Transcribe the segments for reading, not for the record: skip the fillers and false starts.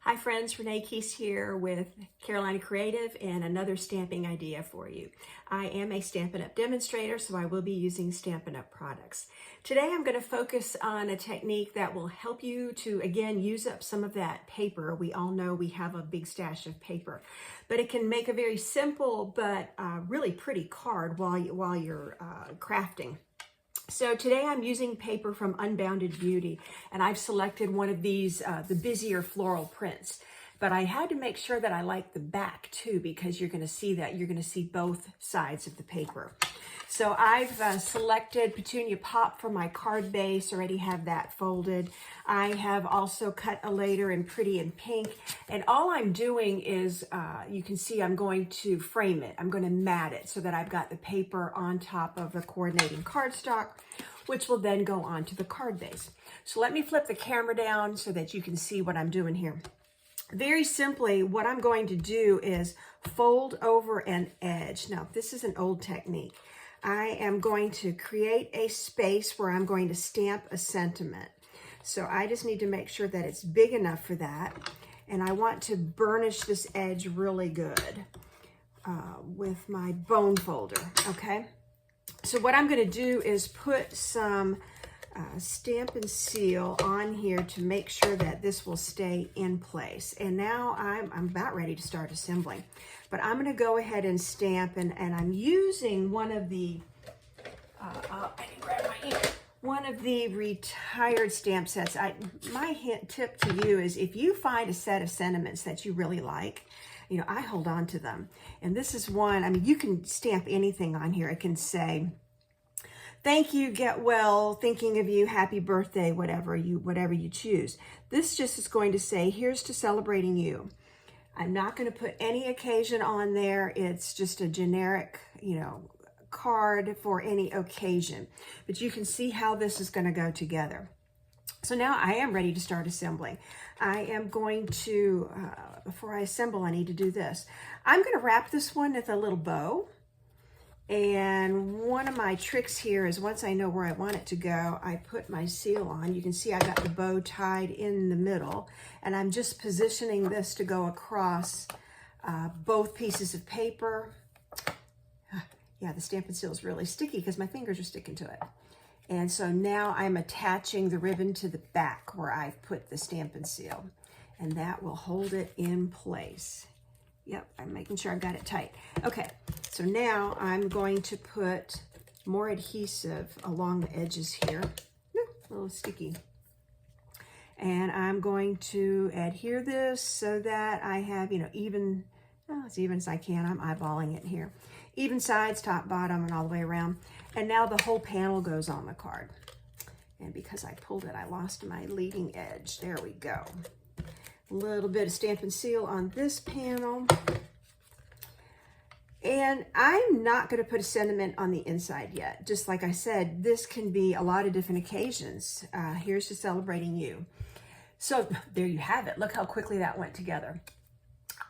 Hi friends, Renee Keese here with Carolina Creative and another stamping idea for you. I am a Stampin' Up! Demonstrator, so I will be using Stampin' Up! Products. Today I'm going to focus on a technique that will help you to, again, use up some of that paper. We all know we have a big stash of paper, but it can make a very simple but really pretty card while you're crafting. So today I'm using paper from Unbounded Beauty, and I've selected one of these, the busier floral prints. But I had to make sure that I like the back too, because you're going to see that. You're going to see both sides of the paper. So I've selected Petunia Pop for my card base, already have that folded. I have also cut a later in Pretty in Pink. And all I'm doing is, you can see I'm going to frame it. I'm going to mat it so that I've got the paper on top of the coordinating cardstock, which will then go onto the card base. So let me flip the camera down so that you can see what I'm doing here. Very simply, what I'm going to do is fold over an edge. Now, this is an old technique. I am going to create a space where I'm going to stamp a sentiment. So I just need to make sure that it's big enough for that. And I want to burnish this edge really good with my bone folder, okay? So what I'm going to do is put some Stampin' Seal on here to make sure that this will stay in place. And now I'm about ready to start assembling. But I'm going to go ahead and stamp, and I'm using one of the, I didn't grab my ink, one of the retired stamp sets. My tip to you is if you find a set of sentiments that you really like, you know, I hold on to them. And this is one, I mean, you can stamp anything on here. It can say, thank you, get well, thinking of you, happy birthday, whatever you choose. This just is going to say, here's to celebrating you. I'm not going to put any occasion on there. It's just a generic, you know, card for any occasion. But you can see how this is going to go together. So now I am ready to start assembling. I am going to, before I assemble, I need to do this. I'm going to wrap this one with a little bow. And one of my tricks here is once I know where I want it to go, I put my seal on. You can see I got the bow tied in the middle, and I'm just positioning this to go across both pieces of paper. Yeah, the Stampin' Seal is really sticky because my fingers are sticking to it. And so now I'm attaching the ribbon to the back where I've put the Stampin' Seal, and that will hold it in place. Yep, I'm making sure I've got it tight. Okay, so now I'm going to put more adhesive along the edges here. A little sticky. And I'm going to adhere this so that I have, you know, even, as even as I can. I'm eyeballing it here. Even sides, top, bottom, and all the way around. And now the whole panel goes on the card. And because I pulled it, I lost my leading edge. There we go. A little bit of Stampin' Seal on this panel. And I'm not going to put a sentiment on the inside yet. Just like I said, this can be a lot of different occasions. Here's to celebrating you. So there you have it. Look how quickly that went together.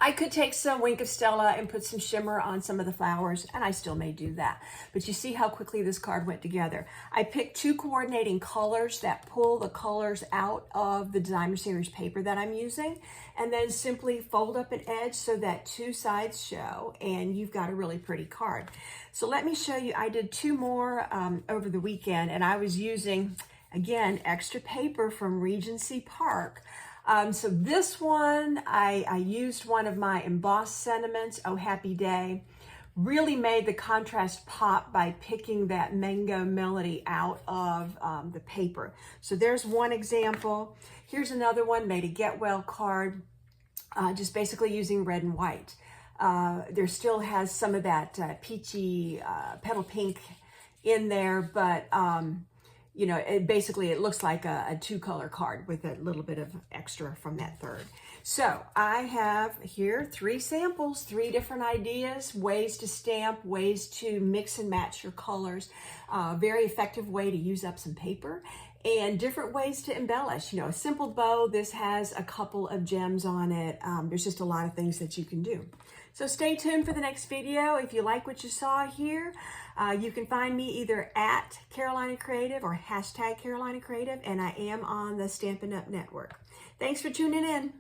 I could take some Wink of Stella and put some shimmer on some of the flowers, and I still may do that. But you see how quickly this card went together. I picked two coordinating colors that pull the colors out of the Designer Series paper that I'm using, and then simply fold up an edge so that two sides show, and you've got a really pretty card. So let me show you. I did two more over the weekend, and I was using, again, extra paper from Regency Park. So this one, I used one of my embossed sentiments, Oh Happy Day. Really made the contrast pop by picking that Mango Melody out of the paper. So there's one example. Here's another one, made a Get Well card, just basically using red and white. There still has some of that peachy petal pink in there, but you know, it looks like a two-color card with a little bit of extra from that third. So I have here 3 samples, 3 different ideas, ways to stamp, ways to mix and match your colors, very effective way to use up some paper, and different ways to embellish. You know, a simple bow, this has a couple of gems on it. There's just a lot of things that you can do. So stay tuned for the next video. If you like what you saw here, you can find me either at Carolina Creative or #Carolina Creative, and I am on the Stampin' Up! Network. Thanks for tuning in.